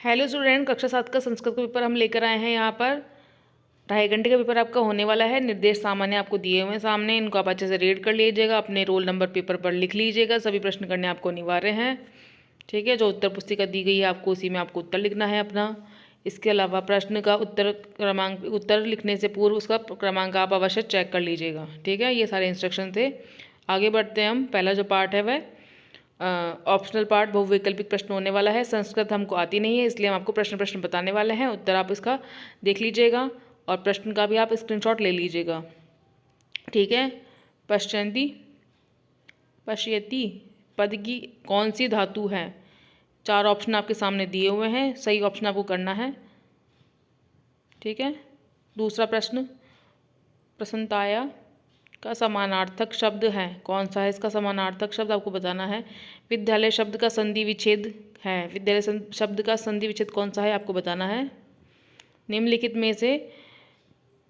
Hello student, कक्षा 7 का संस्कृत का पेपर हम लेकर आए हैं। यहाँ पर 2.5 घंटे का पेपर आपका होने वाला है। निर्देश सामान्य आपको दिए हुए हैं सामने, इनको आप अच्छे से रीड कर लीजिएगा, अपने रोल नंबर पेपर पर लिख लीजिएगा। सभी प्रश्न करने आपको अनिवार्य हैं। ठीक है, जो उत्तर पुस्तिका दी गई है आपको उसी में आपको उत्तर लिखना है अपना। इसके अलावा प्रश्न का उत्तर लिखने से पूर्व उसका क्रमांक आप अवश्य चेक कर लीजिएगा। ठीक है, ये सारे इंस्ट्रक्शन थे। आगे बढ़ते हैं हम। पहला जो पार्ट है वह ऑप्शनल पार्ट, बहुविकल्पिक प्रश्न होने वाला है। संस्कृत हमको आती नहीं है, इसलिए हम आपको प्रश्न प्रश्न बताने वाले हैं। उत्तर आप इसका देख लीजिएगा और प्रश्न का भी आप स्क्रीनशॉट ले लीजिएगा। ठीक है। पश्यन्ति पश्यति पद की कौन सी धातु है? 4 ऑप्शन आपके सामने दिए हुए हैं, सही ऑप्शन आपको करना है। ठीक है। दूसरा प्रश्न, प्रसन्नताया का समानार्थक शब्द है, कौन सा है इसका समानार्थक शब्द आपको बताना है। विद्यालय शब्द का संधि विच्छेद है, विद्यालय शब्द का संधि विच्छेद कौन सा है आपको बताना है। निम्नलिखित में से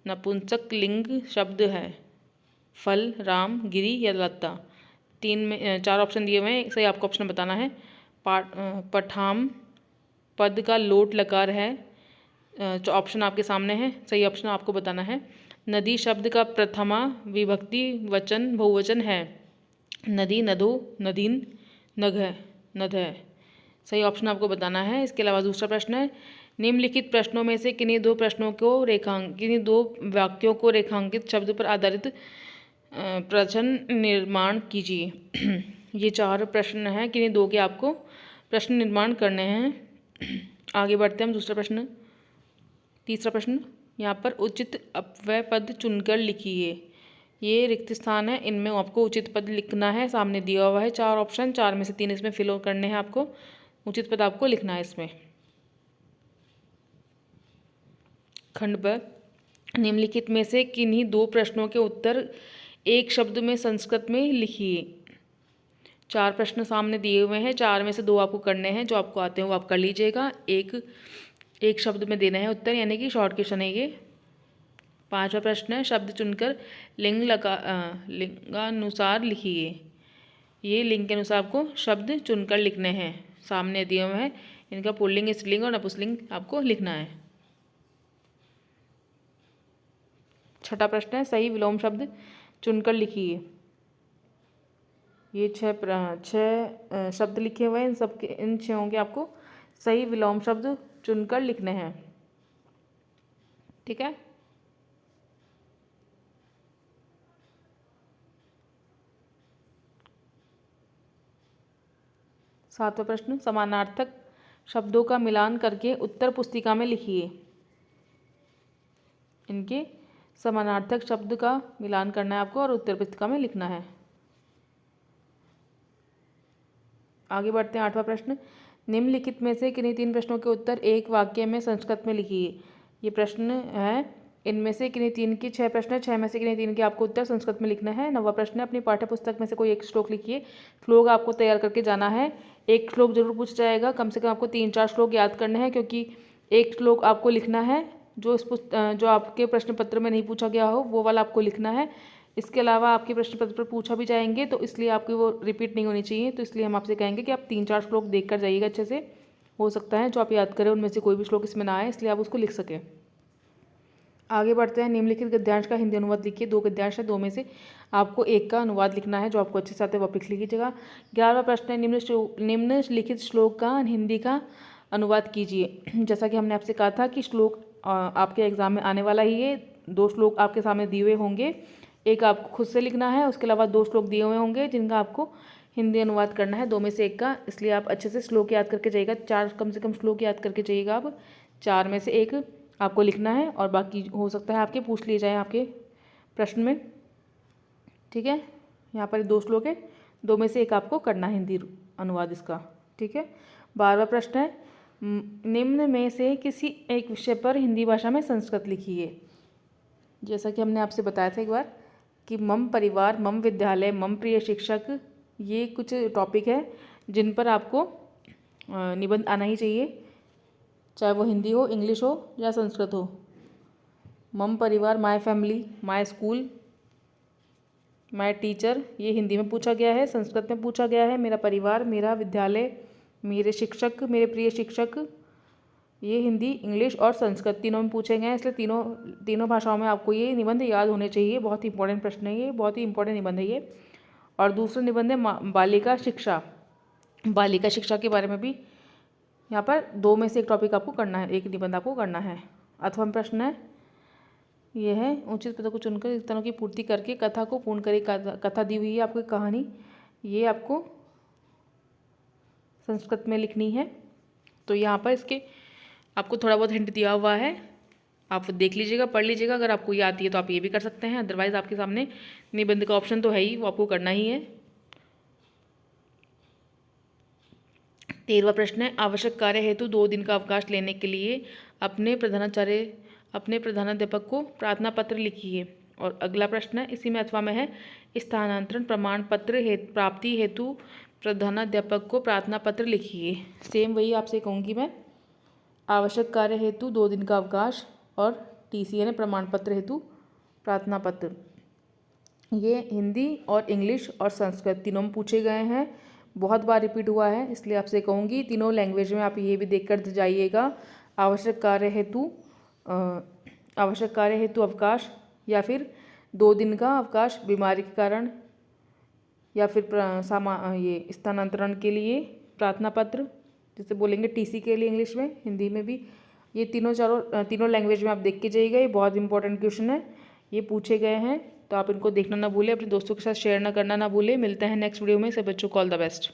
नपुंसक लिंग शब्द है, फल, राम, गिरी या लता। 4 ऑप्शन दिए हुए हैं, सही आपको ऑप्शन बताना है। पठाम पद का लोट लकार है, जो ऑप्शन आपके सामने है, सही ऑप्शन आपको बताना है। नदी शब्द का प्रथमा विभक्ति वचन बहुवचन है, नदी, नदो, नदीन, नघ, नध है, सही ऑप्शन आपको बताना है। इसके अलावा दूसरा प्रश्न है, निम्नलिखित प्रश्नों में से किन्हीं दो वाक्यों को रेखांकित शब्द पर आधारित प्रश्न निर्माण कीजिए। ये 4 प्रश्न हैं, किन्हीं दो के आपको प्रश्न निर्माण करने हैं। आगे बढ़ते हैं हम। दूसरा प्रश्न, तीसरा प्रश्न, यहाँ पर उचित अपव्यय पद चुनकर लिखिए। ये रिक्त स्थान है, इनमें आपको उचित पद लिखना है। सामने दिया हुआ है 4 ऑप्शन, 4 में से 3 इसमें फिल करने हैं आपको। उचित पद आपको लिखना है इसमें। खंड ब, निम्नलिखित में से किन्हीं 2 प्रश्नों के उत्तर एक शब्द में संस्कृत में लिखिए। 4 प्रश्न सामने दिए हुए हैं, 4 में से 2 आपको करने हैं, जो आपको आते हैं वो आप कर लीजिएगा। एक शब्द में देना है उत्तर, यानी कि शॉर्ट क्वेश्चन है ये। 5वां प्रश्न है, शब्द चुनकर लिंगानुसार लिखिए। ये लिंग के अनुसार आपको शब्द चुनकर लिखने हैं, सामने दिए हुए हैं। इनका पुल्लिंग, स्त्रीलिंग और नपुंसकलिंग आपको लिखना है। 6वां प्रश्न है, सही विलोम शब्द चुनकर लिखिए। ये 6 शब्द लिखे हुए हैं, इन 6 के आपको सही विलोम शब्द चुनकर लिखने हैं। ठीक है। सातवां प्रश्न, समानार्थक शब्दों का मिलान करके उत्तर पुस्तिका में लिखिए। इनके समानार्थक शब्द का मिलान करना है आपको और उत्तर पुस्तिका में लिखना है। आगे बढ़ते हैं। 8वां प्रश्न, निम्नलिखित में से किन्हीं 3 प्रश्नों के उत्तर एक वाक्य में संस्कृत में लिखिए। ये प्रश्न है, इनमें से किन्हीं 3 की 6 प्रश्न है, 6 में से किन्हीं 3 के आपको उत्तर संस्कृत में लिखना है। 9वां प्रश्न है, अपनी पाठ्य पुस्तक में से कोई एक श्लोक लिखिए। श्लोक आपको तैयार करके जाना है। एक श्लोक जरूर पूछ जाएगा, कम से कम आपको 3-4 श्लोक याद करने हैं, क्योंकि एक श्लोक आपको लिखना है जो जो आपके प्रश्न पत्र में नहीं पूछा गया हो, वो वाला आपको लिखना है। इसके अलावा आपके प्रश्न पत्र पर पूछा भी जाएंगे, तो इसलिए आपकी वो रिपीट नहीं होनी चाहिए। तो इसलिए हम आपसे कहेंगे कि आप 3-4 श्लोक देख कर जाइएगा अच्छे से। हो सकता है जो आप याद करें उनमें से कोई भी श्लोक इसमें ना आए, इसलिए आप उसको लिख सकें। आगे बढ़ते हैं। निम्नलिखित गद्यांश का हिंदी अनुवाद लिखिए। 2 गद्यांश है, 2 में से आपको एक का अनुवाद लिखना है, जो आपको अच्छे से आते हैं वो आप लिख लीजिएगा। 11वां प्रश्न है, निम्नलिखित श्लोक का हिंदी का अनुवाद कीजिए। जैसा कि हमने आपसे कहा था कि श्लोक आपके एग्जाम में आने वाला ही है। 2 श्लोक आपके सामने दिए हुए होंगे, एक आपको खुद से लिखना है, उसके अलावा 2 श्लोक दिए हुए होंगे जिनका आपको हिंदी अनुवाद करना है, 2 में से एक का। इसलिए आप अच्छे से श्लोक याद करके जाइएगा। 4 कम से कम श्लोक याद करके जाइएगा आप। 4 में से एक आपको लिखना है और बाकी हो सकता है आपके पूछ लिए जाए आपके प्रश्न में। ठीक है, यहाँ पर 2 श्लोक है, 2 में से एक आपको करना है हिंदी अनुवाद इसका। ठीक है। 12वां प्रश्न है, निम्न में से किसी एक विषय पर हिंदी भाषा में संस्कृत लिखिए। जैसा कि हमने आपसे बताया था एक बार कि मम परिवार, मम विद्यालय, मम प्रिय शिक्षक, ये कुछ टॉपिक है जिन पर आपको निबंध आना ही चाहिए, चाहे वो हिंदी हो, इंग्लिश हो या संस्कृत हो। मम परिवार, my family, my school, my teacher, ये हिंदी में पूछा गया है। संस्कृत में पूछा गया है मेरा परिवार, मेरा विद्यालय, मेरे शिक्षक, मेरे प्रिय शिक्षक, ये हिंदी, इंग्लिश और संस्कृत तीनों में पूछे गए हैं, इसलिए तीनों भाषाओं में आपको ये निबंध याद होने चाहिए। बहुत ही इंपॉर्टेंट प्रश्न है ये, बहुत ही इंपॉर्टेंट निबंध है ये। और दूसरा निबंध है बालिका शिक्षा। बालिका शिक्षा के बारे में भी यहाँ पर 2 में से एक टॉपिक आपको करना है, एक निबंध आपको करना है। अथवा प्रश्न है ये है, उचित पदों को चुनकर रिक्तों की पूर्ति करके कथा को पूर्ण करे। कथा दी हुई है आपको कहानी, ये आपको संस्कृत में लिखनी है। तो यहाँ पर इसके आपको थोड़ा बहुत हिंट दिया हुआ है, आप देख लीजिएगा, पढ़ लीजिएगा। अगर आपको ये आती है तो आप ये भी कर सकते हैं, अदरवाइज़ आपके सामने निबंध का ऑप्शन तो है ही, वो आपको करना ही है। 13वां प्रश्न है, आवश्यक कार्य हेतु 2 दिन का अवकाश लेने के लिए अपने प्रधानाध्यापक को प्रार्थना पत्र लिखिए। और अगला प्रश्न है, इसी में अथवा में है, स्थानांतरण प्रमाण पत्र प्राप्ति हेतु प्रधानाध्यापक को प्रार्थना पत्र लिखिए। सेम वही आपसे कहूँगी मैं, आवश्यक कार्य हेतु 2 दिन का अवकाश और TC यानी प्रमाण पत्र हेतु प्रार्थना पत्र। ये हिंदी और इंग्लिश और संस्कृत तीनों में पूछे गए हैं, बहुत बार रिपीट हुआ है, इसलिए आपसे कहूँगी तीनों लैंग्वेज में आप ये भी देख कर जाइएगा। आवश्यक कार्य हेतु अवकाश, या फिर 2 दिन का अवकाश बीमारी के कारण, या फिर ये स्थानांतरण के लिए प्रार्थना पत्र, जिसे बोलेंगे TC के लिए इंग्लिश में, हिंदी में भी। ये तीनों लैंग्वेज में आप देख के जाइएगा, ये बहुत इंपॉर्टेंट क्वेश्चन है, ये पूछे गए हैं, तो आप इनको देखना ना भूलें, अपने दोस्तों के साथ शेयर करना ना भूलें। मिलते हैं नेक्स्ट वीडियो में, सब बच्चों को ऑल द बेस्ट।